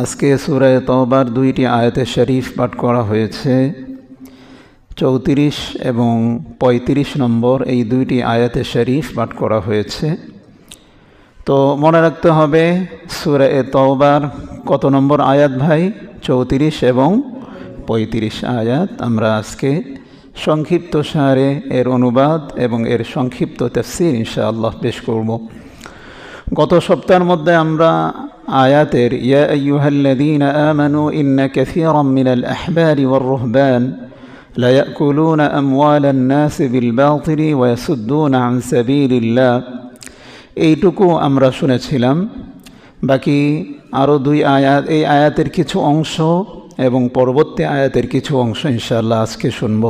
আজকে সূরা তওবার দুইটি আয়াতে শরীফ পাঠ করা হয়েছে। 34 এবং 35 নম্বর এই দুইটি আয়াতে শরীফ পাঠ করা হয়েছে। তো মনে রাখতে হবে সূরা তওবার কত নম্বর আয়াত ভাই? 34 এবং 35 আয়াত। আমরা আজকে সংক্ষিপ্ত সারে এর অনুবাদ এবং এর সংক্ষিপ্ত তাফসীর ইনশাআল্লাহ পেশ করব। গত সপ্তাহের মধ্যে আমরা আয়াতের ইয়া আইয়ুহাল্লাযীনা আমানু ইন্না কাসীরাম মিনাল আহবারি ওয়ার রুহবান লা ইয়াকুলুনা আমওয়ালান নাস বিল বাতিলি ওয়া ইয়াসুদ্দুনা আন সাবিলিল্লাহ, এইটুকু আমরা শুনেছিলাম। বাকি আরও দুই আয়াত, এই আয়াতের কিছু অংশ এবং পরবর্তী আয়াতের কিছু অংশ ইনশাআল্লাহ আজকে শুনব।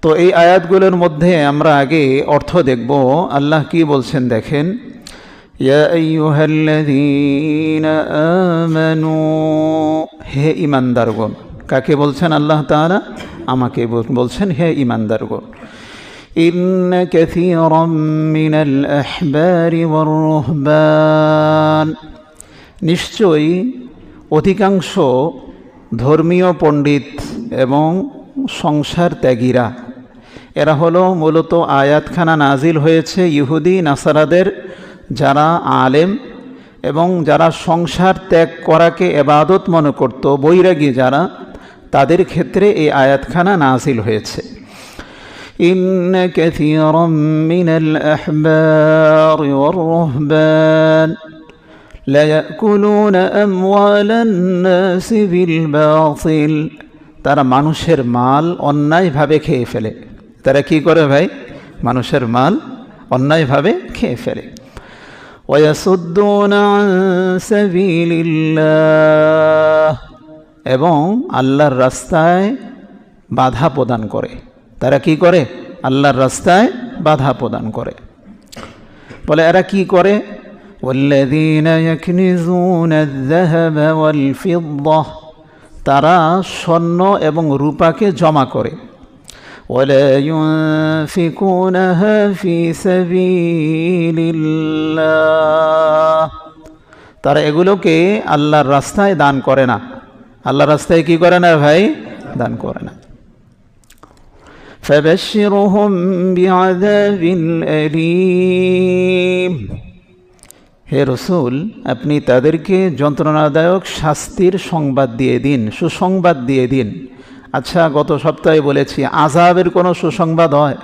তো এই আয়াতগুলোর মধ্যে আমরা আগে অর্থ দেখব। আল্লাহ কি বলছেন দেখেন, ইয়া আইয়ুহাল্লাযীনা আমানু, হে ঈমানদারগণ। কাকে বলছেন আল্লাহ তাআলা? আমাকে বলছেন হে ঈমানদারগণ। ইন্না কাসীরাম মিনাল আহবারি ওয়ার রুহবান, নিশ্চয়ই অধিকাংশ ধর্মীয় পণ্ডিত এবং সংসার ত্যাগীরা, এরা হলো মূলত আয়াতখানা নাজিল হয়েছে ইহুদি নাসারাদের যারা আলেম এবং যারা সংসার ত্যাগ করাকে ইবাদত মনে করত, বৈরাগী যারা, তাদের ক্ষেত্রে এই আয়াতখানা নাজিল হয়েছে। ইন্না কাসীরাম মিনাল আহবারি ওয়ার রুহবান লা ইয়াকুলুনা আমওয়ালান নাস বিল বাতিল, তারা মানুষের মাল অন্যায়ভাবে খেয়ে ফেলে। তারা কি করে ভাই? মানুষের মাল অন্যায়ভাবে খেয়ে ফেলে। ওয়া ইয়াসুদ্দুনা আন সাবিলিল্লাহ, এবং আল্লাহর রাস্তায় বাধা প্রদান করে। তারা কি করে? আল্লাহর রাস্তায় বাধা প্রদান করে। বলে এরা কি করে? ওয়াল্লাযীনা ইয়াকনিজুনা আয-যাহাবা ওয়াল ফিদ্দা, তারা স্বর্ণ এবং রূপাকে জমা করে। ওয়ালা ইউনফিকুনাহা ফি সাবিলিল্লাহ, তারা এগুলোকে আল্লাহর রাস্তায় দান করে না। আল্লাহর রাস্তায় কি করে না ভাই? দান করে না। ফাবাশশিরহুম বিআযাবিন আলীম, হে রাসূল আপনি তাদেরকে যন্ত্রণাদায়ক শাস্তির সংবাদ দিয়ে দিন, সুসংবাদ দিয়ে দিন। আচ্ছা, গত সপ্তাহে বলেছি আযাবের কোনো সুসংবাদ হয়?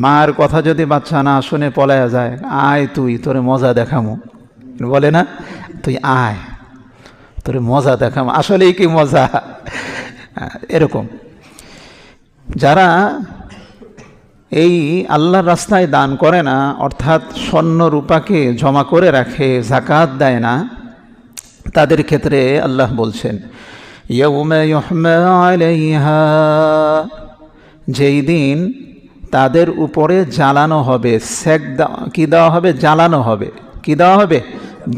মার কথা যদি বাচ্চা না শুনে পলায়া যায়, আয় তুই, তোরে মজা দেখামু, বলে না? তুই আয়, তোরে মজা দেখামু। আসলেই কি মজা? এরকম যারা এই আল্লাহর রাস্তায় দান করে না, অর্থাৎ স্বর্ণ রূপাকে জমা করে রাখে, যাকাত দেয় না, তাদের ক্ষেত্রে আল্লাহ বলছেন ইয়াউমা ইউহমা আলাইহা, যেই দিন তাদের উপরে জ্বালানো হবে, কি দেওয়া হবে? জ্বালানো হবে। কি দেওয়া হবে?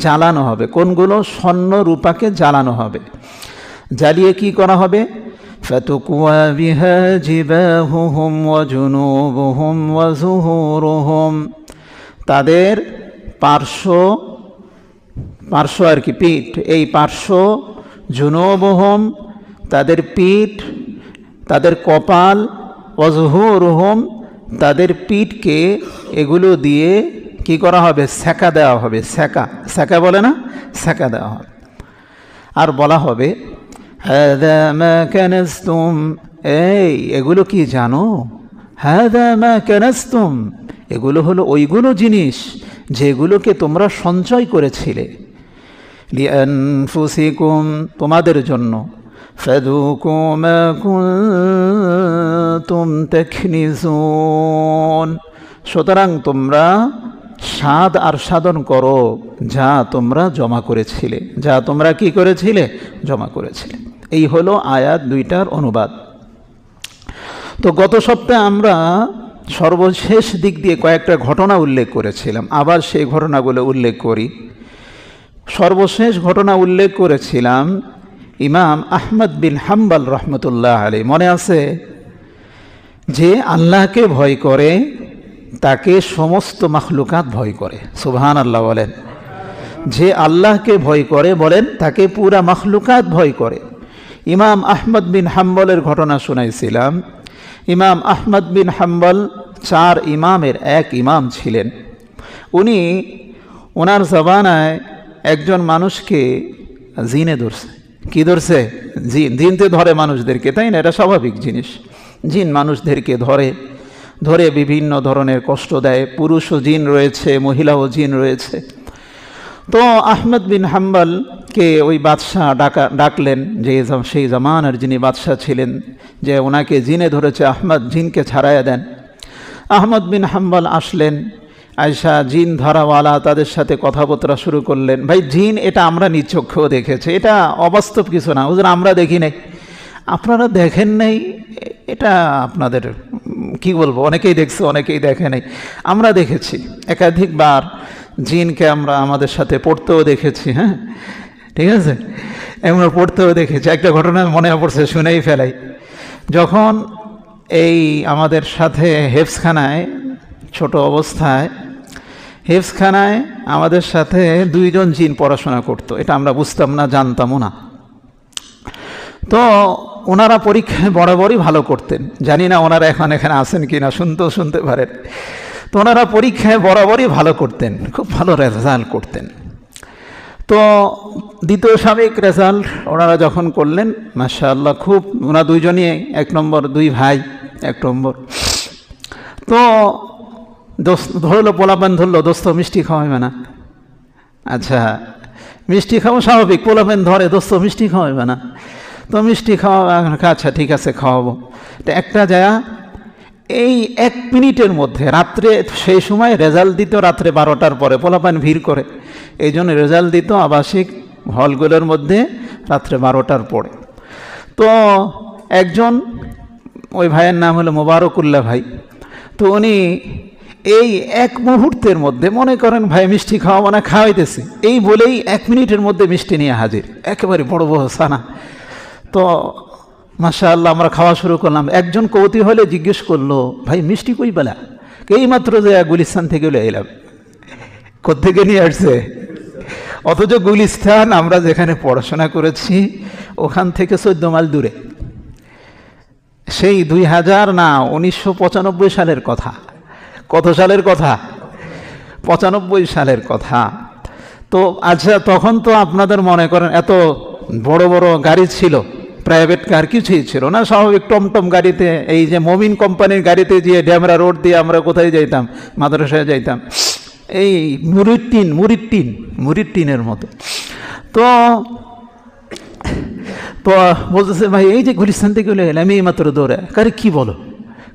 জ্বালানো হবে। কোনগুলো? স্বর্ণ রূপাকে জ্বালানো হবে। জ্বালিয়ে কি করা হবে? ফাতুকওয়া বিহা জিবাহুহুম ওয়া জুনুবুহুম ওয়া যুহুরুহুম, তাদের পার্শ্ব আর কি পিঠ, এই পার্শ্ব, জুনুবুহুম তাদের পিঠ, তাদের কপাল, ওয়া যুহুরুহুম তাদের পিঠকে এগুলো দিয়ে কি করা হবে? সেকা দেওয়া হবে। সেকা বলে না? সেকা দেওয়া হবে। আর বলা হবে হাযা মা কানাজতুম, এই এগুলো কি জানো? হাযা মা কানাজতুম, এগুলো হলো ওইগুলো জিনিস যেগুলোকে তোমরা সঞ্চয় করেছিলে, লিআনফুসিকুম, তোমাদের জন্য, ফাযুকু মা কুনতুম তাকনিজুন, সুতরাং তোমরা স্বাদ আর সাধন করো যা তোমরা জমা করেছিলে, যা তোমরা কি করেছিলে? জমা করেছিলে। এই হলো আয়াত দুইটার অনুবাদ। তো গত সপ্তাহে আমরা সর্বশেষ দিক দিয়ে কয়েকটা ঘটনা উল্লেখ করেছিলাম, আবার সেই ঘটনাগুলো উল্লেখ করি। সর্বশেষ ঘটনা উল্লেখ করেছিলাম ইমাম আহমদ বিন হাম্বল রহমতুল্লাহ আলাইহি, মনে আছে? যে আল্লাহকে ভয় করে তাকে সমস্ত মাখলুকাত ভয় করে। সুবহানাল্লাহ বলেন। যে আল্লাহকে ভয় করে বলেন তাকে পুরা মখলুকাত ভয় করে। ইমাম আহমদ বিন হাম্বলের ঘটনা শুনাইছিলাম। ইমাম আহমদ বিন হাম্বল 4 ইমামের এক ইমাম ছিলেন। উনি ওনার জবানায় একজন মানুষকে জিনে ধরছে। কি ধরছে? জিন। জিনতে ধরে মানুষদেরকে, তাই না? এটা স্বাভাবিক জিনিস। জিন মানুষদেরকে ধরে বিভিন্ন ধরনের কষ্ট দেয়। পুরুষও জিন রয়েছে, মহিলাও জিন রয়েছে। তো আহমদ বিন হাম্বলকে ওই বাদশাহ ডাকলেন, যে সেই জামানার যিনি বাদশাহ ছিলেন, যে ওনাকে জিনে ধরেছে, আহমদ জিনকে ছাড়াইয়া দেন। আহমদ বিন হাম্বল আসলেন, আয়সা জিন ধরাওয়ালা তাদের সাথে কথাবার্তা শুরু করলেন। ভাই জিন এটা আমরা নিজ চক্ষেও দেখেছি, এটা অবাস্তব কিছু না হুজুর, আমরা দেখি নাই। আপনারা দেখেন নাই এটা আপনাদের কি বলবো, অনেকেই দেখছে অনেকেই দেখে নাই। আমরা দেখেছি একাধিকবার জিনকে, আমরা আমাদের সাথে পড়তেও দেখেছি। হ্যাঁ, ঠিক আছে, আমরা পড়তেও দেখেছি। একটা ঘটনা মনে পড়ছে, শুনেই ফেলাই। যখন এই আমাদের সাথে হেফজখানায় ছোট অবস্থায় হেফজখানায় আমাদের সাথে 2 জন জিন পড়াশোনা করতো, এটা আমরা বুঝতাম না, জানতামও না। তো ওনারা পরীক্ষায় বরাবরই ভালো করতেন। জানি না ওনারা এখন এখানে আছেন কি না, শুনতে পারেন। তো ওনারা পরীক্ষায় বরাবরই ভালো করতেন, খুব ভালো রেজাল্ট করতেন। তো দ্বিতীয় সাময়িক রেজাল্ট ওনারা যখন করলেন, মাশাআল্লাহ, খুব, ওনারা 2 জনই 1 নম্বর, 2 ভাই 1 নম্বর। তো ধরলো, পোলাপান ধরলো, দোস্ত মিষ্টি খাওয়াবে না? আচ্ছা, মিষ্টি খাওয়া স্বাভাবিক, পোলাপান ধরে, দোস্ত মিষ্টি খাওয়াবে না? তো মিষ্টি খাওয়া, আচ্ছা ঠিক আছে খাওয়াবো। তো একটা যায় এই 1 মিনিটের মধ্যে, রাত্রে সেই সময় রেজাল্ট দিত রাত্রে 12টার পরে, পোলাপান ভিড় করে, এই জন্য রেজাল্ট দিত আবাসিক হলগুলোর মধ্যে রাত্রে 12টার পরে। তো একজন, ওই ভাইয়ের নাম হলো মোবারকুল্লাহ ভাই। তো উনি এই 1 মুহূর্তের মধ্যে, মনে করেন ভাই মিষ্টি খাওয়াবো না, খাওয়াইতেছি, এই বলেই 1 মিনিটের মধ্যে মিষ্টি নিয়ে হাজির, একেবারে বড় বড় সানা। তো মাশাআল্লাহ আমরা খাওয়া শুরু করলাম। একজন কৌতূহলে জিজ্ঞেস করলো, ভাই মিষ্টি কই পেলা? এইমাত্র যে গুলিস্তান থেকে এলাম। কোত্থেকে নিয়ে আসছে? অথচ গুলিস্তান আমরা যেখানে পড়াশোনা করেছি ওখান থেকে 14 মাইল দূরে। সেই 1995 সালের কথা। কত সালের কথা? 95 সালের কথা। তো আচ্ছা, তখন তো আপনাদের মনে করেন এত বড় বড় গাড়ি ছিল, প্রাইভেট কার কিছুই ছিল না, স্বাভাবিক টমটম গাড়িতে, এই যে মমিন কোম্পানির গাড়িতে গিয়ে ড্যামরা রোড দিয়ে আমরা কোথায় যাইতাম, মাদ্রাসায় যাইতাম, এই মুড়ির টিনের মতো। তো বলতেছে, ভাই এই যে গুলিস্তান থেকে এলাম এই মাত্র দৌড়ে। কারে কি বলো,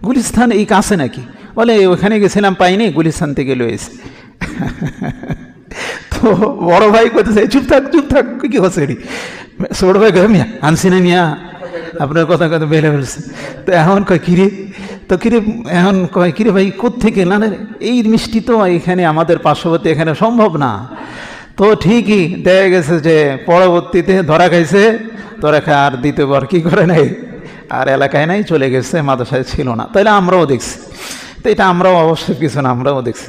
গুলিস্তান এই কাছে নাকি? বলে ওখানে গেছিলাম, পাইনি, গুলিস্তান থেকে লয়েছি। তো বড় ভাই করতেছে, চুপ থাক, কি হচ্ছে? ছোট ভাই কয়, মিয়া আনছি না মিয়া, আপনার কথা বেলে ফেলছে। তো এখন কয় কিরে, এখন কয় কিরে ভাই কোত্থেকে? না এই মিষ্টি তো এখানে আমাদের পার্শ্ববর্তী, এখানে সম্ভব না। তো ঠিকই দেখা গেছে যে পরবর্তীতে ধরা খাইছে, আর দ্বিতীয়বার কি করে নাই, আর এলাকায় নাই, চলে গেছে, মাদ্রাসায় ছিল না। তাইলে আমরাও দেখছি। তো এটা আমরাও অবশ্যই কিছু না, আমরাও দেখছি।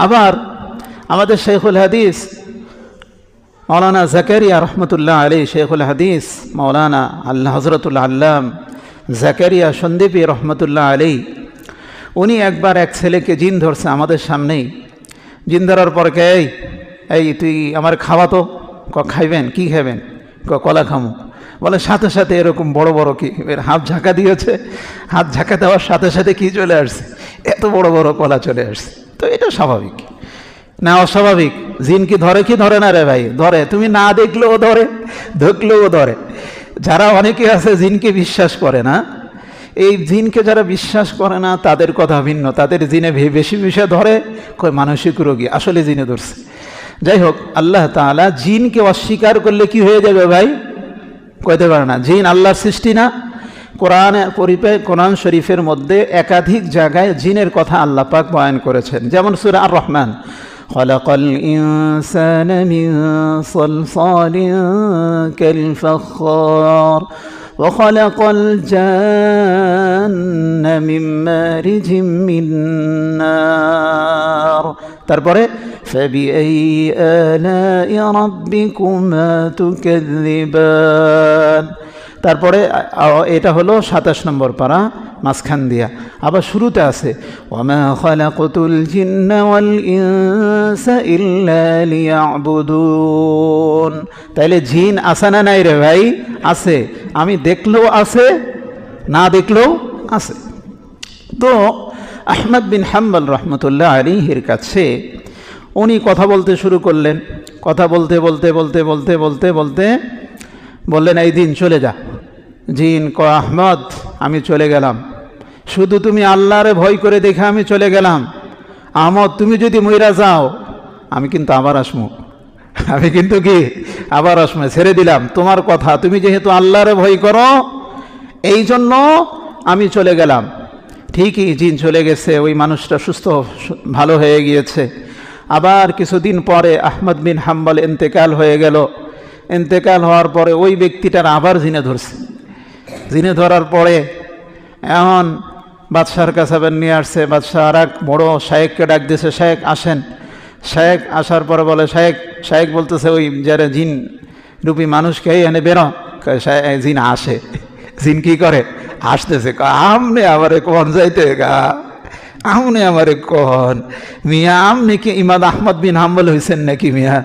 আবার আমাদের শেখুল হাদিস মৌলানা জাকারিয়া রহমতুল্লাহ আলাইহি, শেখুল হাদিস মৌলানা আল্লাহ হজরতুল আল্লাম জাকারিয়া সন্দীপী রহমতুল্লাহ আলাইহি, উনি একবার এক ছেলেকে জিন ধরছে আমাদের সামনেই। জিন ধরার পর এই তুই আমার খাওয়াতো। খাইবেন? কি খাবেন? কলা খামু। বলে সাথে সাথে এরকম বড় বড় কি, এর হাত ঝাঁকা দিয়েছে, হাত ঝাঁকা দেওয়ার সাথে সাথে কি চলে আসছে, এত বড় বড় কলা চলে আসছে। তো এটা স্বাভাবিক না অস্বাভাবিক? জিন কি ধরে না রে ভাই? ধরে। তুমি না দেখলেও ধরে, দেখলেও ধরে। যারা অনেকে আছে জিনকে বিশ্বাস করে না, এই জিনকে যারা বিশ্বাস করে না তাদের কথা ভিন্ন। তাদের জিনে বেশি বিষয় ধরে, কই মানসিক রোগী, আসলে জিনে ধরছে। যাই হোক, আল্লাহ তাআলা জিনকে অস্বীকার করলে কি হয়ে যাবে ভাই? কইতে পারে না। জিন আল্লাহর সৃষ্টি না? কোরআন শরীফের মধ্যে একাধিক জায়গায় জিনের কথা আল্লাহ পাক বয়ান করেছেন। যেমন সূরা আর রহমান, খলাকাল ইনসানা মিন সালসালিন কাল ফাখখার ওয়া খলাকাল জান্না মিন মারিজিম মিন নার। তারপরে فبأي آلاء ربكما تكذبان। তারপরে এটা হলো 27 নম্বর পারা মাঝখান দিয়া। আবার শুরুতে আছে ওয়ামা খালাকতুল জিন্না ওয়াল ইনসা ইল্লা লিয়াবুদুন। তাইলে জিন আছে না নাই রে ভাই? আছে। আমি দেখলেও আছে, না দেখলেও আছে। তো আহমদ বিন হাম্বল রহমতুল্লাহ আলাইহির কাছে উনি কথা বলতে শুরু করলেন। কথা বলতে বলতে বলতে বলতে বলতে বলতে বললেন, এই দিন চলে যা। জিন কয়, আহমদ আমি চলে গেলাম, শুধু তুমি আল্লাহরে ভয় করে দেখে আমি চলে গেলাম। আহমদ তুমি যদি মইরা যাও আমি কিন্তু আবার আসমু, আমি কিন্তু কি আবার আসমু, ছেড়ে দিলাম তোমার কথা, তুমি যেহেতু আল্লাহরে ভয় করো এই জন্য আমি চলে গেলাম। ঠিকই জিন চলে গেছে, ওই মানুষটা সুস্থ ভালো হয়ে গিয়েছে। আবার কিছুদিন পরে আহমদ বিন হাম্বল ইন্তেকাল হয়ে গেল। ইন্তেকাল হওয়ার পরে ওই ব্যক্তিটার আবার জিনে ধরছে। জিনে ধরার পরে এখন বাদশাহর কাছে আবার নিয়ে আসছে। বাদশাহ আর এক বড় শায়েককে ডাক দিয়েছে, শায়েক আসেন। শায়েক আসার পরে বলে, শায়েক বলতেছে ওই যারা জিন রূপী মানুষকে এনে বেরো। জিন আসে। জিন কি করে? আসতেছে। আমনে আমারে কোন যাইতে গা, আমনে আমারে কোন মিয়া, আমনে কি ইমাম আহমদ বিন হাম্বল হয়েছেন নাকি মিয়া?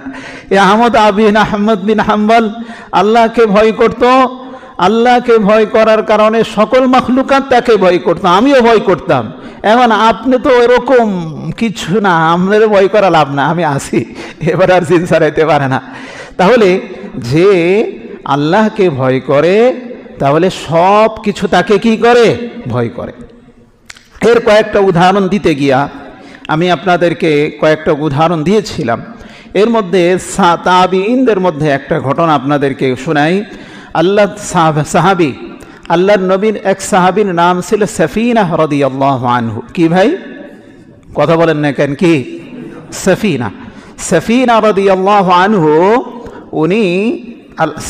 এ আহমদ বিন হাম্বল আল্লাহকে ভয় করত। আল্লাহকে ভয় করার কারণে সকল মাখলুকাত তাকে ভয় করত, আমিও ভয় করতাম। এখন আপনি তো এরকম কিছু না, আমাদের ভয় করা লাভ না, আমি আসি, এবার আর জিন ছাড়াইতে পারে না। তাহলে যে আল্লাহকে ভয় করে তাহলে সব কিছু তাকে কি করে? ভয় করে। এর কয়েকটা উদাহরণ দিতে গিয়া আমি আপনাদেরকে কয়েকটা উদাহরণ দিয়েছিলাম। এর মধ্যে তাবিঈনদের মধ্যে একটা ঘটনা আপনাদেরকে শোনাই। আল্লাহর নবীর এক সাহাবীর নাম ছিল সাফিনা রাদিয়াল্লাহু আনহু। কি ভাই কথা বলেন না কেন? কি সাফিনা রাদিয়াল্লাহু আনহু। উনি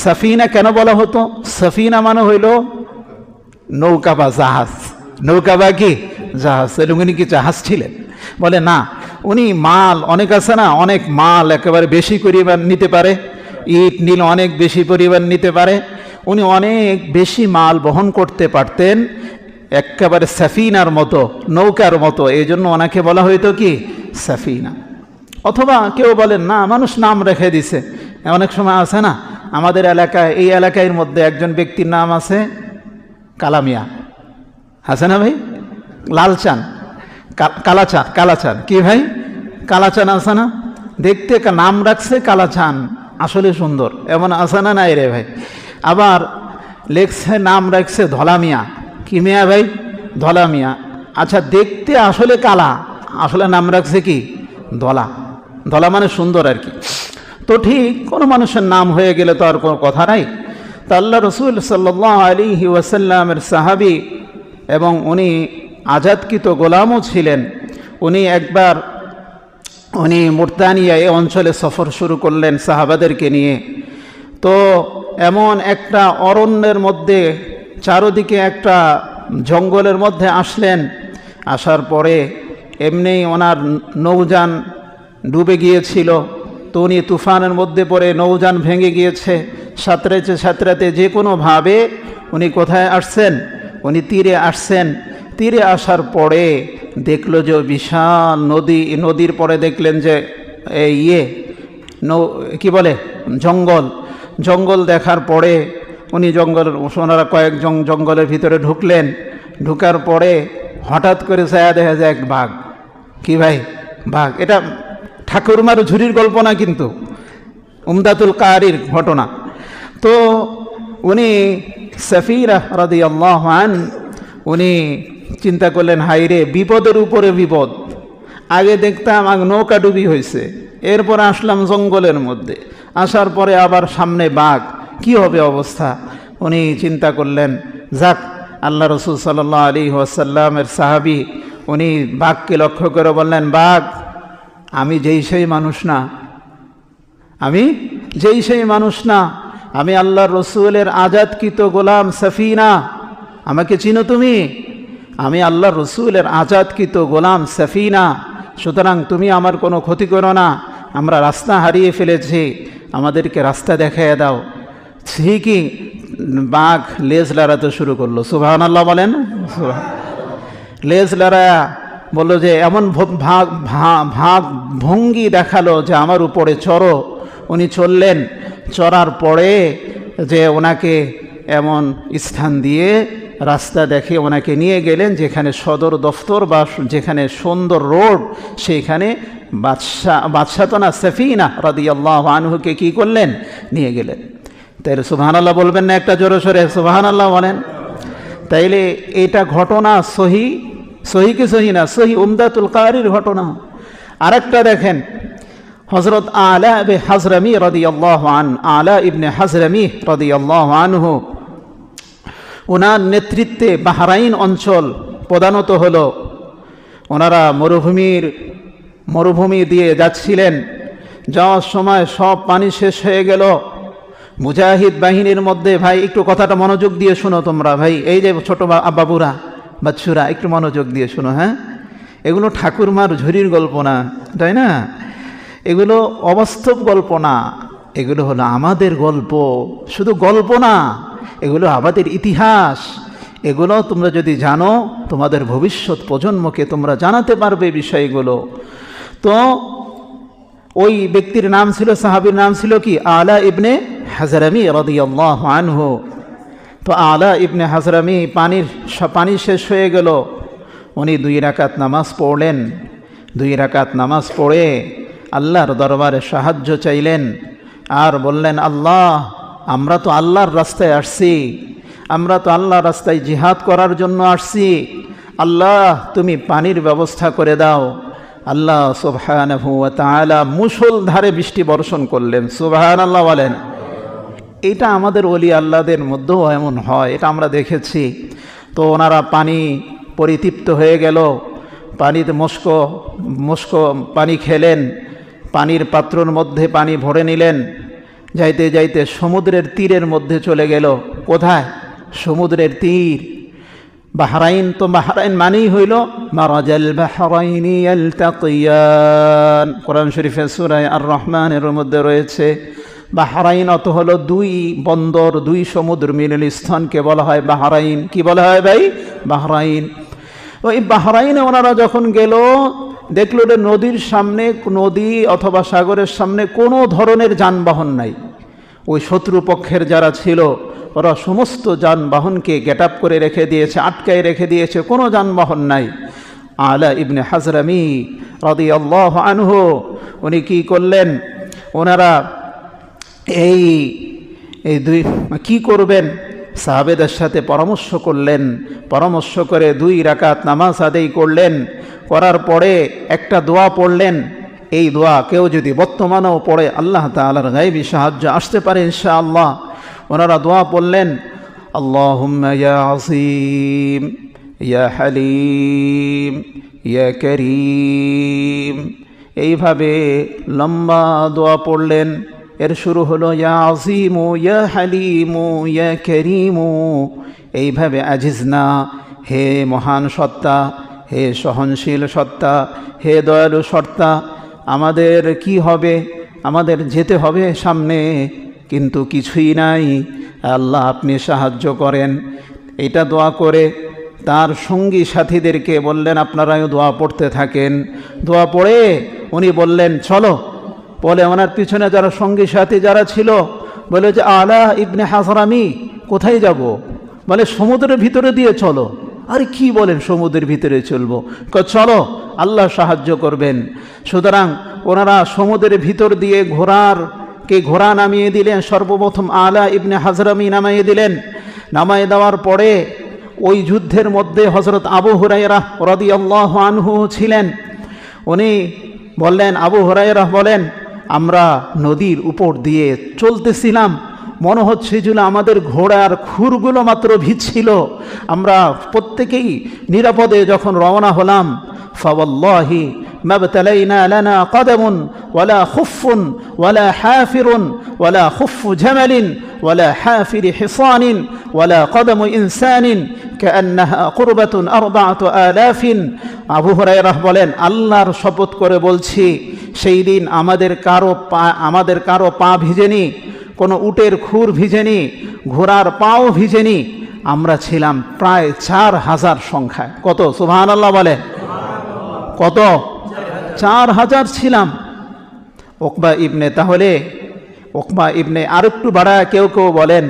সাফিনা কেন বলা হতো? সাফিনা মানে হইল নৌকা বা জাহাজ। নৌকা বা কি জাহাজ। উনি কি জাহাজ ছিলেন? বলে না, উনি মাল অনেক আছে না, অনেক মাল একেবারে বেশি পরিমাণ নিতে পারে, ইট নীল অনেক বেশি পরিমাণ নিতে পারে। উনি অনেক বেশি মাল বহন করতে পারতেন, একেবারে সাফিনার মতো, নৌকার মতো। এই জন্য ওনাকে বলা হইতো কি সাফিনা। অথবা কেউ বলেন না, মানুষ নাম রেখে দিছে। অনেক সময় আছে না আমাদের এলাকায়, এই এলাকার মধ্যে একজন ব্যক্তির নাম আছে কালামিয়া, আছে না ভাই? লালচান, কালাচান। কি ভাই? কালাচান আছে না? দেখতে নাম রাখছে কালাচান, আসলে সুন্দর, এমন আছে না? নাই রে ভাই। আবার লেখছে নাম রাখছে ধলামিয়া। কি মিয়া ভাই? ধলামিয়া। আচ্ছা, দেখতে আসলে কালা, আসলে নাম রাখছে কি ধলা। ধলা মানে সুন্দর আর কি। তো ঠিক কোনো মানুষের নাম হয়ে গেলে তো আর কোনো কথা নাই। তা আল্লাহ রসুল সাল্লাল্লাহু আলাইহি ওয়াসাল্লামের সাহাবী এবং উনি আজাদকৃত গোলামও ছিলেন। উনি একবার মুরতানিয়া এই অঞ্চলে সফর শুরু করলেন সাহাবাদেরকে নিয়ে। তো এমন একটা অরণ্যের মধ্যে, চারদিকে একটা জঙ্গলের মধ্যে আসলেন। আসার পরে এমনি ওনার নৌযান ডুবে গিয়েছিল। তো উনি তুফানের মধ্যে পড়ে নৌযান ভেঙে গিয়েছে। সাঁতরাতে যে কোনোভাবে উনি কোথায় আসছেন? উনি তীরে আসছেন। তীরে আসার পরে দেখলো যে বিশাল নদীর পরে দেখলেন যে কি বলে জঙ্গল দেখার পরে উনি ওনারা কয়েকজন জঙ্গলের ভিতরে ঢুকলেন। ঢুকার পরে হঠাৎ করে ছায়া দেখা যায় এক বাঘ। কি ভাই? বাঘ। এটা ঠাকুরমার ঝুরির গল্প না, কিন্তু উমদাতুল কারির ঘটনা। তো উনি সাফিরা রাদিয়াল্লাহু আনহা উনি চিন্তা করলেন, হাইরে বিপদের উপরে বিপদ। আগে দেখতাম নৌকা ডুবি হয়েছে, এরপর আসলাম জঙ্গলের মধ্যে, আসার পরে আবার সামনে বাঘ, কি হবে অবস্থা? উনি চিন্তা করলেন, যাক, আল্লাহ রসুল সাল্লাল্লাহু আলাইহি ওয়াসাল্লামের সাহাবী উনি বাঘকে লক্ষ্য করে বললেন, বাঘ, আমি যেই সেই মানুষ না, আমি আল্লাহর রসুলের আজাদকৃত গোলাম সাফিনা। আমাকে চিনো তুমি? আমি আল্লাহর রসুলের আজাদকৃত গোলাম সাফিনা। সুতরাং তুমি আমার কোনো ক্ষতি করো না, আমরা রাস্তা হারিয়ে ফেলেছি, আমাদেরকে রাস্তা দেখাইয়া দাও। ঠিকই বাঘ লেজ লড়াতে শুরু করলো। সুবহানাল্লাহ বলেন। লেজ লড়া বললো যে এমন ভাগ ভঙ্গি দেখালো যে আমার উপরে চড়ো। উনি চললেন, চড়ার পরে যে ওনাকে এমন স্থান দিয়ে রাস্তা দেখে ওনাকে নিয়ে গেলেন যেখানে সদর দফতর বা যেখানে সুন্দর রোড, সেইখানে বাদশাহ তো না, সফিনা রাদিয়াল্লাহু আনহুকে কি করলেন, নিয়ে গেলেন। তাই সুবহানাল্লাহ বলবেন না একটা জোরে সোরে? সুবহানাল্লাহ বলেন। তাইলে এটা ঘটনা সহি কি সহি না? সহি, উমদাতুল কারির ঘটনা। আরেকটা দেখেন, হযরত আলা ইবনে হাজরামি রাদিয়াল্লাহু আলা ইবনে হাজরামি রাদিয়াল্লাহু আনহু, ওনার নেতৃত্বে বাহরাইন অঞ্চল প্রধানত হলো। ওনারা মরুভূমি দিয়ে যাচ্ছিলেন, যাওয়ার সময় সব পানি শেষ হয়ে গেল। মুজাহিদ বাহিনীর মধ্যে, ভাই একটু কথাটা মনোযোগ দিয়ে শোনো তোমরা, ভাই এই যে ছোট বাবুরা বাচ্চুরা একটু মনোযোগ দিয়ে শোনো, হ্যাঁ? এগুলো ঠাকুরমার ঝুরির গল্প না, তাই না? এগুলো অবাস্তব গল্প না, এগুলো হলো আমাদের গল্প। শুধু গল্প না, এগুলো আমাদের ইতিহাস। এগুলো তোমরা যদি জানো, তোমাদের ভবিষ্যৎ প্রজন্মকে তোমরা জানাতে পারবে বিষয়গুলো। তো ওই ব্যক্তির নাম ছিল, সাহাবীর নাম ছিল কি? আলা ইবনে হাজরামি রাদিয়াল্লাহু আনহু। তো আলা ইবনে হাজরামি পানি শেষ হয়ে গেল। উনি 2 রাকাত নামাজ পড়লেন। 2 রাকাত নামাজ পড়ে আল্লাহর দরবারে সাহায্য চাইলেন আর বললেন, আল্লাহ, আমরা তো আল্লাহর রাস্তায় আসছি, আমরা তো আল্লাহর রাস্তায় জিহাদ করার জন্য আসছি, আল্লাহ তুমি পানির ব্যবস্থা করে দাও। আল্লাহ সুবহানাহু ওয়া তাআলা মুষলধারে বৃষ্টি বর্ষণ করলেন। সুবহানাল্লাহ বলেন। এটা আমাদের ওলি আল্লাহদের মধ্যেও এমন হয়, এটা আমরা দেখেছি। তো ওনারা পানি পরিতৃপ্ত হয়ে গেল, পানিতে মস্ক পানি খেলেন, পানির পাত্রর মধ্যে পানি ভরে নিলেন। যাইতে যাইতে সমুদ্রের তীরের মধ্যে চলে গেল। কোথায়? সমুদ্রের তীর। বাহরাইন, তো বাহরাইন মানেই হইল মারাজাল বাহরাইনি ইয়ালতাকিয়ান। কোরআন শরীফের সূরা আর রহমানের মধ্যে রয়েছে। বাহরাইন অত হলো 2 বন্দর, 2 সমুদ্র মিলন স্থানকে বলা হয় বাহরাইন। কি বলা হয় ভাই? বাহরাইন। ওই বাহরাইনে ওনারা যখন গেল, দেখলো যে নদীর সামনে, নদী অথবা সাগরের সামনে কোনো ধরনের যানবাহন নাই। ওই শত্রুপক্ষের যারা ছিল ওরা সমস্ত যানবাহনকে গেট আপ করে রেখে দিয়েছে, আটকায় রেখে দিয়েছে, কোনো যানবাহন নাই। আলা ইবনে হাজরামি রাদিয়াল্লাহু আনহু উনি কি করলেন, ওনারা এই কি করবেন সাহাবেদের সাথে পরামর্শ করলেন। পরামর্শ করে 2 রাকাত নামাজ আদায় করলেন। করার পরে একটা দোয়া পড়লেন। এই দোয়া কেউ যদি বর্তমানেও পড়ে, আল্লাহ তাআলার গায়বী সাহায্য আসতে পারে ইনশাআল্লাহ। ওনারা দোয়া পড়লেন, আল্লাহুম্মা ইয়া আসীম ইয়া হালিম ইয়া করিম। এইভাবে লম্বা দোয়া পড়লেন। এর শুরু হলো ইয়া আসীমু ইয়া হালিমু ইয়া করিমু। এইভাবে আজিজনা, হে মহান সত্তা, হে সহনশীল সত্তা, হে দয়ালু সত্তা, আমাদের কি হবে? আমাদের যেতে হবে সামনে, কিন্তু কিছুই নাই, আল্লাহ আপনি সাহায্য করেন। এটা দোয়া করে তার সঙ্গী সাথীদেরকে বললেন, আপনারাও দোয়া পড়তে থাকেন। দোয়া পড়ে উনি বললেন, চলো। বলে ওনার পিছনে যারা সঙ্গী সাথী যারা ছিল বলে যে, আলা ইবনে হাজরামি কোথায় যাব? বলে সমুদ্রের ভিতরে দিয়ে চলো। আরে কি বলেন, সমুদ্রের ভিতরে চলবো? চলো, আল্লাহ সাহায্য করবেন। সুতরাং ওনারা সমুদ্রের ভিতর দিয়ে ঘোড়া নামিয়ে দিলেন। সর্বপ্রথম আলা ইবনে হাজরামি নামিয়ে দিলেন। নামিয়ে দেওয়ার পরে ওই যুদ্ধের মধ্যে হযরত আবু হুরায়রা রাদিয়াল্লাহু আনহু ছিলেন। উনি বললেন, আবু হুরায়রা বলেন, আমরা নদীর উপর দিয়ে চলতেছিলাম, মনে হচ্ছিল আমাদের ঘোড়ার খুরগুলো মাত্র ভিজছিল। আমরা প্রত্যেকেই নিরাপদে যখন রওনা হলাম, ফাওয়াল্লাহি মাবতালাইনা লানা কদমুন ওয়ালা খুফফুন ওয়ালা হাফিরুন ওয়ালা খুফফু জামালিন ওয়ালা হাফির হিসানিন ওয়ালা কদমু ইনসানিন কান্নাহা কুরবাতুন আরবাআতু আলাফিন। আবু হুরায়রা বলেন, আল্লাহর শপথ করে বলছি, সেই দিন আমাদের কারো পা ভিজেনি, কোনো উটের খুর ভিজেনি, ঘোড়ার পাও ভিজেনি। আমরা ছিলাম প্রায় 4000 সংখ্যায়। কত? সুবহানাল্লাহ বলে। কত? 4000 ছিলাম। ওকবা ইবনে আরেকটু বাড়ায় কেউ কেউ বলেন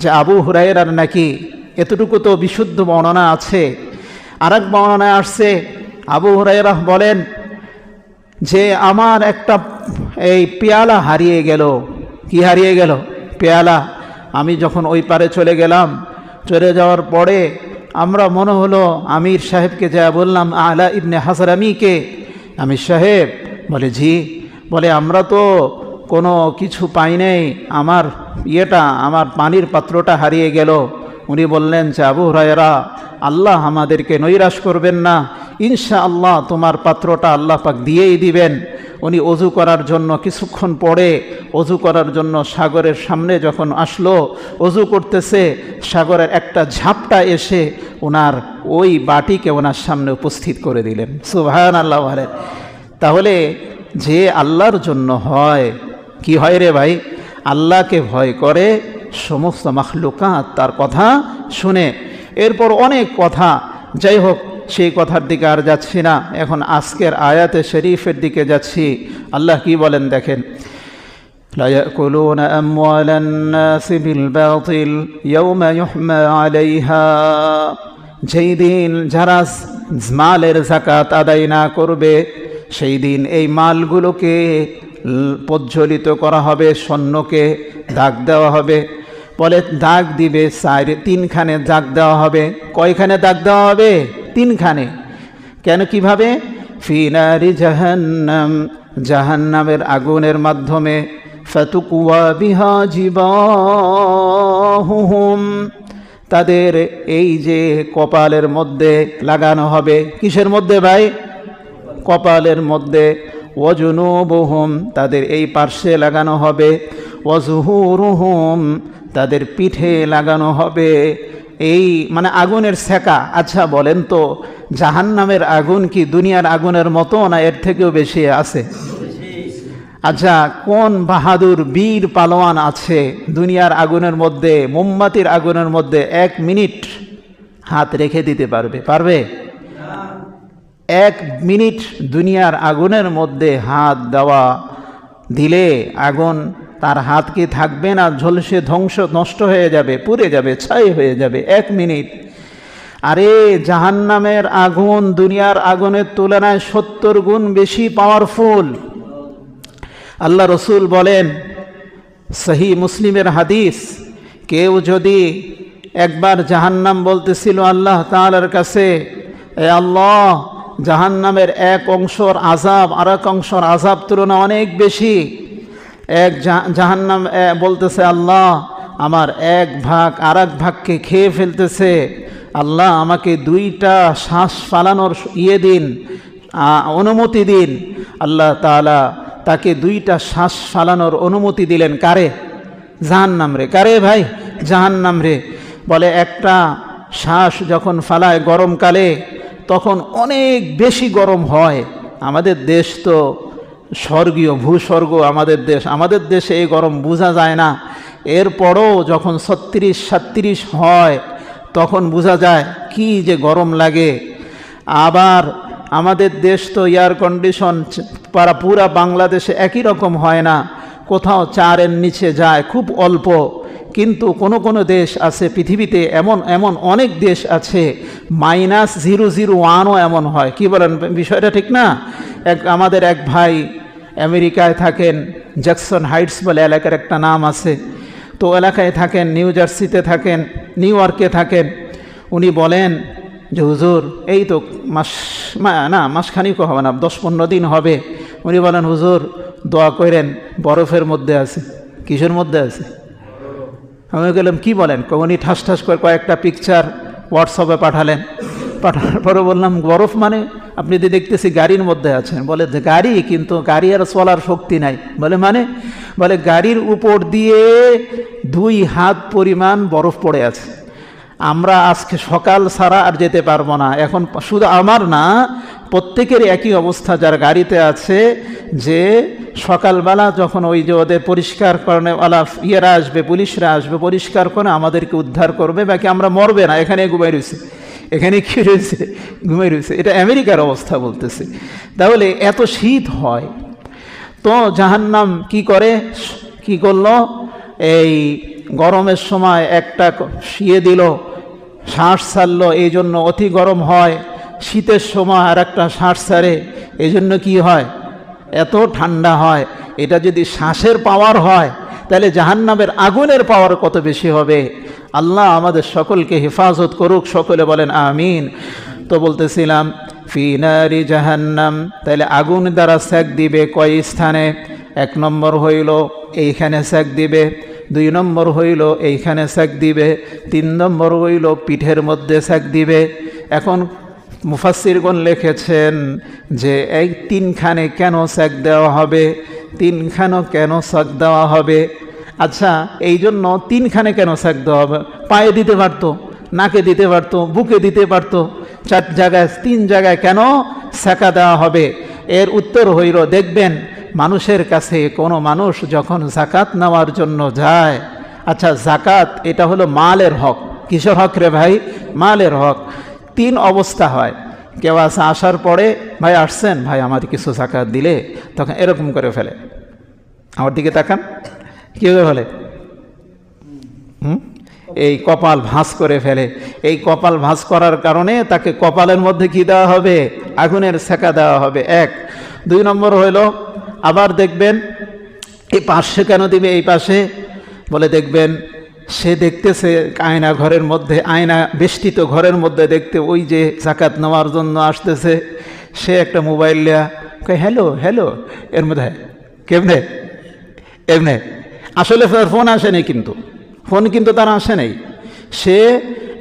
যে আবু হুরায়রার নাকি এতটুকু তো বিশুদ্ধ বর্ণনা আছে। আরেক বর্ণনায় আসছে, আবু হুরায়রা বলেন যে আমার একটা এই পেয়ালা হারিয়ে গেল। কি হারিয়ে গেল? পেয়ালা। আমি যখন ওই পারে চলে গেলাম, চলে যাওয়ার পরে আমরা মনে হলো আমির সাহেবকে যা বললাম, আলা ইবনে হাজরামিকে, আমির সাহেব বলে জি, বলে আমরা তো কোনো কিছু পাই নাই, আমার পানির পাত্রটা হারিয়ে গেল। উনি বললেন যে আবু হুরায়রা, আল্লাহ আমাদেরকে নৈরাশ করবেন না, ইনশাআল্লাহ তোমার পাত্রটা আল্লাহ পাক দিয়েই দিবেন। উনি অজু করার জন্য কিছুক্ষণ পরে অজু করার জন্য সাগরের সামনে যখন আসলো, অজু করতেছে, সাগরের একটা ঝাপটা এসে ওনার ওই বাটিকে ওনার সামনে উপস্থিত করে দিলেন। সুবহানাল্লাহ। তাহলে যে আল্লাহর জন্য হয়, কি হয় রে ভাই? আল্লাহকে ভয় করে, সমস্ত মাখলুকাত তার কথা শুনে। এরপর অনেক কথা, যাই হোক সেই কথার দিকে আর যাচ্ছি না, এখন আজকের আয়াতে শরীফের দিকে যাচ্ছি। আল্লাহ কি বলেন দেখেন, লা ইয়াকুলুনা আমওয়ালান নাসি বিল বাতিল ইয়াওমা ইউহমা আলাইহা। যেই দিন যারা মালের যাকাত আদায় না করবে, সেই দিন এই মালগুলোকে প্রজ্বলিত করা হবে, স্বর্ণকে দাগ দেওয়া হবে। বলে দাগ দিবে, 3খানে দাগ দেওয়া হবে। কয়খানে দাগ দেওয়া হবে? 3খানে। কেন? কিভাবে? ফি নারি জাহান্নাম, জাহান্নামের আগুনের মাধ্যমে। ফাতুকুয়া বিহা জিবাহুহুম, তাদের এই যে কপালের মধ্যে লাগানো হবে। কিসের মধ্যে ভাই? কপালের মধ্যে। ওয়াজুনুবুহুম, তাদের এই পার্শ্বে লাগানো হবে। ওয়াজুহুরুহুম, তাদের পিঠে লাগানো হবে। এই মানে আগুনের সেকা। আচ্ছা বলেন তো, জাহান্নামের আগুন কি দুনিয়ার আগুনের মতো না এর থেকেও বেশি আছে? আচ্ছা, কোন বাহাদুর বীর পালোয়ান আছে দুনিয়ার আগুনের মধ্যে, মোমবাতির আগুনের মধ্যে 1 মিনিট হাত রেখে দিতে পারবে? পারবে? 1 মিনিট দুনিয়ার আগুনের মধ্যে হাত দেওয়া দিলে আগুন তার হাত কি থাকবে না? ঝলসে নষ্ট হয়ে যাবে, পুড়ে যাবে, ছাই হয়ে যাবে 1 মিনিট। আরে জাহান্নামের আগুন দুনিয়ার আগুনের তুলনায় 70 গুণ বেশি পাওয়ারফুল। আল্লাহ রসুল বলেন, সহি মুসলিমের হাদিস, কেউ যদি একবার জাহান্নাম বলতেছিল আল্লাহ তাআলার কাছে, এ আল্লাহ, জাহান্নামের 1 অংশর আযাব আর 1 অংশর আযাব তুলনা অনেক বেশি। জাহান্নাম বলতেছে, আল্লাহ আমার 1 ভাগ আর 1 ভাগকে খেয়ে ফেলতেছে, আল্লাহ আমাকে 2টা শ্বাস ফালানোর দিন, অনুমতি দিন। আল্লাহ তাআলা তাকে 2টা শ্বাস ফালানোর অনুমতি দিলেন। কারে? জাহান্নাম রে। কারে ভাই? জাহান্নাম রে। বলে একটা শ্বাস যখন ফালায় গরমকালে, তখন অনেক বেশি গরম হয়। আমাদের দেশ তো স্বর্গীয়, ভূস্বর্গ আমাদের দেশ, আমাদের দেশে এই গরম বোঝা যায় না। এরপরও যখন 36-37 হয়, তখন বোঝা যায় কি যে গরম লাগে। আবার আমাদের দেশ তো এয়ার কন্ডিশন পুরা বাংলাদেশে একই রকম হয় না, কোথাও 4-এর নিচে যায়, খুব অল্প। কিন্তু কোনো কোনো দেশ আছে পৃথিবীতে, এমন অনেক দেশ আছে -001ও এমন হয়। কি বলেন? বিষয়টা ঠিক না? আমাদের এক ভাই আমেরিকায় থাকেন, জ্যাকসন হাইটস বলে এলাকার একটা নাম আছে, তো এলাকায় থাকেন, নিউ জার্সিতে থাকেন, নিউ ইয়র্কে থাকেন। উনি বলেন যে হুজুর, এই তো মাসখানিকও হবে না, 10-15 দিন হবে। উনি বলেন, হুজুর দোয়া করেন, বরফের মধ্যে আছে। কিসের মধ্যে আছে? আমি বললাম কি বলেন? উনি ঠাস ঠাস করে কয়েকটা পিকচার হোয়াটসঅ্যাপে পাঠালেন। পাঠানোর পরে বললাম, বরফ মানে? আপনি তো দেখতেছি গাড়ির মধ্যে আছেন। বলে যে গাড়ি, কিন্তু গাড়ি আর চলার শক্তি নাই। বলে মানে? বলে গাড়ির উপর দিয়ে 2 হাত পরিমাণ বরফ পড়ে আছে। আমরা আজকে সকাল ছাড়া আর যেতে পারবো না। এখন শুধু আমার না, প্রত্যেকের একই অবস্থা যার গাড়িতে আছে, যে সকালবেলা যখন ওই যে ওদের পরিষ্কার করেওয়ালা ইয়েরা আসবে, পুলিশরা আসবে, পরিষ্কার করে আমাদেরকে উদ্ধার করবে, বাকি আমরা মরবে না, এখানে ঘুমাই রয়েছে, এখানে কী রয়েছে, ঘুমাই রয়েছে। এটা আমেরিকার অবস্থা বলতেছে। তাহলে এত শীত হয়, তো জাহান্নাম কি করে, কি করলো, এই গরমের সময় একটা শিয়ে দিল, শ্বাস ছাড়লো, এই জন্য অতি গরম হয়। শীতের সময় আর একটা শ্বাস ছাড়ে, এই জন্য কী হয়, এত ঠান্ডা হয়। এটা যদি শ্বাসের পাওয়ার হয়, তাহলে জাহান্নামের আগুনের পাওয়ার কত বেশি হবে। আল্লাহ আমাদের সকলকে হেফাজত করুক, সকলে বলেন আমিন। তো বলতেছিলাম ফি নারি জাহান্নাম, তাহলে আগুন দ্বারা সেক দিবে কয় স্থানে? 1 নম্বর হইল এইখানে সেক দিবে, 2 নম্বর হইল এইখানে সেক দিবে, 3 নম্বর হইল পিঠের মধ্যে সেক দিবে। এখন মুফাসসিরগণ লিখেছেন যে এই 3খানে কেন সেক দেওয়া হবে, 3খানে কেন সেক দেওয়া হবে? আচ্ছা, এই জন্য 3খানে কেন সেক দেওয়া হবে? পায়ে দিতে পারতো, নাকে দিতে পারতো, বুকে দিতে পারতো, 4 জায়গায় 3 জায়গায় কেন সেকা দেওয়া হবে? এর উত্তর হইল, দেখবেন মানুষের কাছে কোনো মানুষ যখন জাকাত নেওয়ার জন্য যায়, আচ্ছা জাকাত এটা হলো মালের হক। কিসের হক রে ভাই? মালের হক। 3 অবস্থা হয়। কেউ আসে, আসার পরে ভাই আসছেন, ভাই আমার কিছু জাকাত দিলে, তখন এরকম করে ফেলে, আমার দিকে তাকান, কীভাবে ফেলে, এই কপাল ভাঁজ করে ফেলে। এই কপাল ভাঁজ করার কারণে তাকে কপালের মধ্যে কি দেওয়া হবে? আগুনের সেকা দেওয়া হবে। 1। 2 নম্বর হইল, আবার দেখবেন এই পাশে কেন দিবে, এই পাশে বলে দেখবেন সে দেখতেছে আয়না ঘরের মধ্যে, আয়না বেষ্টিত ঘরের মধ্যে দেখতে ওই যে জাকাত নেওয়ার জন্য আসতেছে, সে একটা মোবাইল নেয়া কয় হ্যালো হ্যালো, এর মধ্যে কেমনে এমনে, আসলে ফোন আসেনি, কিন্তু ফোন কিন্তু তার আসে নাই। সে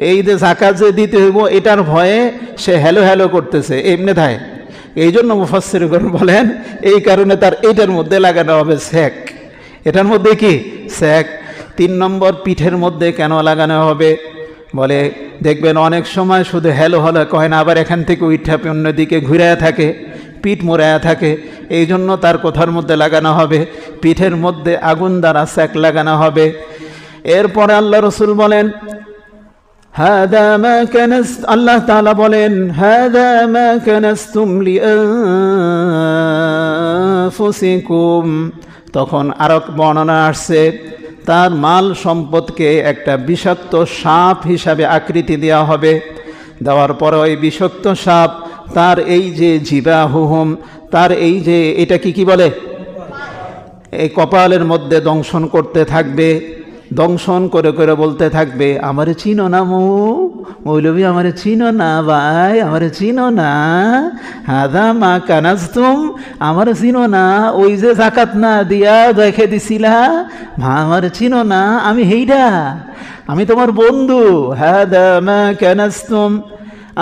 এই যে জাকাত যে দিতে হইব এটার ভয়ে সে হ্যালো হ্যালো করতেছে, এমনে ধায়। এই জন্য মুফাসসিরগণ বলেন এই কারণে তার এইটার মধ্যে লাগানো হবে সেক, এটার মধ্যে কি সেক। 3 নম্বর, পিঠের মধ্যে কেন লাগানো হবে? বলে দেখবেন অনেক সময় শুধু হ্যালো হ্যালো কয় না, আবার এখান থেকে উঠা অন্যদিকে ঘুরায়া থাকে, পিঠ মোড়ায়া থাকে, এই জন্য তার কথার মধ্যে লাগানো হবে। পিঠের মধ্যে আগুন দ্বারা সেক লাগানো হবে। এরপরে আল্লাহ রসুল বলেন হাদা মা কানাস, আল্লাহ তাআলা বলেন হাদা মা কানাসতুম লিআনফুসিকুম। তখন আরেক বর্ণনা আসছে, তার মাল সম্পদকে একটা বিষাক্ত সাপ হিসাবে আকৃতি দেওয়া হবে। দেওয়ার পরে ওই বিষাক্ত সাপ তার এই যে জিবাহুহুম, তার এই যে এটা কি বলে, এই কপালের মধ্যে দংশন করতে থাকবে। দংশন করে করে বলতে থাকবে আমারে চিনো না মৌলভী, আমারে চিনো না ভাই, আমারে চিনো না, হাদা মা কানাজতুম, আমারে চিনো না, ওই যে জাকাত না দিয়া দেখে দিছিলা, আমারে চিনো না, আমি হেইডা, আমি তোমার বন্ধু, হাদা মা কানাজতুম,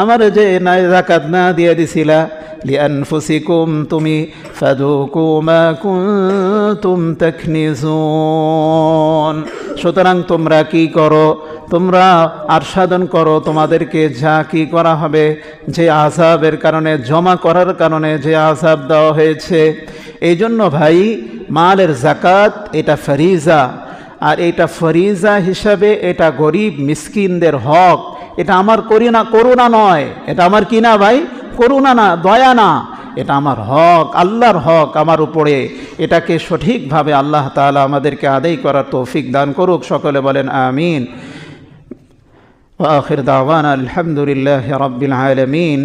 আমার যে না জাকাত না দিয়ে দিছিলা, লিআনফুসিকুম, তুমি ফাদুকু মা কুনতুম তাকনিজুন। সুতরাং তোমরা কি করো, তোমরা আস্বাদন করো তোমাদেরকে যা কি করা হবে, যে আযাবের কারণে, জমা করার কারণে যে আযাব দেওয়া হয়েছে। এই জন্য ভাই মালের জাকাত এটা ফরিজা, আর এটা ফরিজা হিসাবে এটা গরিব মিসকিনদের হক। এটা আমার করুণা নয়, এটা আমার কি না ভাই, করুণা না, দয়া না, এটা আমার হক, আল্লাহর হক আমার উপরে। এটাকে সঠিকভাবে আল্লাহ তাআলা আমাদেরকে আদায় করার তৌফিক দান করুক, সকলে বলেন আমিন। ওয়া আখির দাওয়ানা আলহামদুলিল্লাহি রাব্বিল আলামিন।